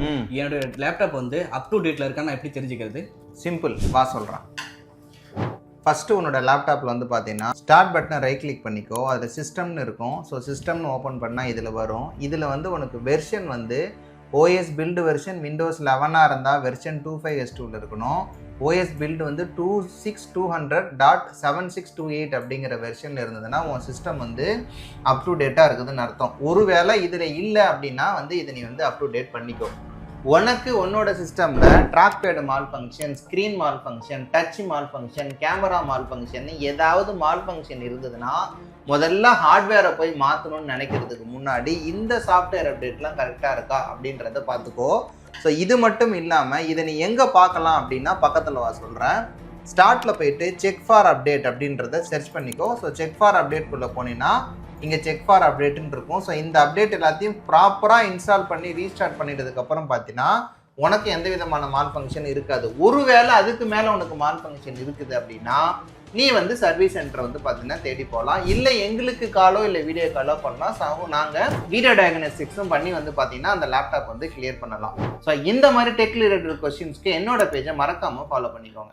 என்னோட லேப்டாப் வந்து up to டேட்டில் இருக்கான்னு எப்படி தெரிஞ்சுக்கிறது? சிம்பிள், வா சொல்கிறேன். ஃபஸ்ட்டு உன்னோட லேப்டாப்பில் வந்து பார்த்தீங்கன்னா ஸ்டார்ட் பட்டனை ரைட் கிளிக் பண்ணிக்கோ. அதில் சிஸ்டம்னு இருக்கும். ஸோ சிஸ்டம்னு ஓப்பன் பண்ணால் இதில் வரும். இதில் வந்து உனக்கு வெர்ஷன் வந்து ஓஎஸ் பில்டு வெர்ஷன் விண்டோஸ் 11 இருந்தால் வெர்ஷன் 25S2 இருக்கணும். ஓஎஸ் பில்டு வந்து 26200.7628 அப்படிங்கிற வெர்ஷனில் இருந்ததுன்னா உன் சிஸ்டம் வந்து அப் டு டேட்டாக இருக்குதுன்னு அர்த்தம். ஒருவேளை இதில் இல்லை அப்படின்னா வந்து இதை நீ வந்து அப் டு டேட் பண்ணிக்கோ. உனக்கு உன்னோட சிஸ்டமில் track pad malfunction, screen malfunction, touch malfunction, camera malfunction ஏதாவது மால் ஃபங்க்ஷன் இருந்ததுன்னா முதல்ல ஹார்ட்வேரை போய் மாற்றணும்னு நினைக்கிறதுக்கு முன்னாடி இந்த சாஃப்ட்வேர் அப்டேட்லாம் கரெக்டாக இருக்கா அப்படின்றத பார்த்துக்கோ. ஸோ இது மட்டும் இல்லாமல் இதை நீ எங்கே பார்க்கலாம் அப்படின்னா பக்கத்தில் வா சொல்கிறேன். ஸ்டார்ட்டில் போயிட்டு செக் ஃபார் அப்டேட் அப்படின்றத சர்ச் பண்ணிக்கோ. ஸோ செக் ஃபார் அப்டேட்குள்ளே போனீங்கன்னா இங்கே செக் ஃபார் அப்டேட்டுன்னு இருக்கும். ஸோ இந்த அப்டேட் எல்லாத்தையும் ப்ராப்பராக இன்ஸ்டால் பண்ணி ரீஸ்டார்ட் பண்ணிட்டதுக்கப்புறம் பார்த்தீங்கன்னா உனக்கு எந்த விதமான மால் ஃபங்க்ஷன் இருக்காது. ஒருவேளை அதுக்கு மேலே உனக்கு மால் ஃபங்க்ஷன் இருக்குது அப்படின்னா நீ வந்து சர்வீஸ் சென்டரை வந்து பார்த்தீங்கன்னா தேடி போகலாம். இல்லை எங்களுக்கு காலோ இல்லை வீடியோ காலோ பண்ணலாம். நாங்கள் வீடியோ டயக்னோஸ்டிக்ஸும் பண்ணி வந்து பார்த்தீங்கன்னா அந்த லேப்டாப் வந்து கிளியர் பண்ணலாம். ஸோ இந்த மாதிரி டெக் ரிலேட்டட் கொஸ்டின்ஸ்க்கு என்னோட பேஜை மறக்காமல் ஃபாலோ பண்ணிக்கோங்க.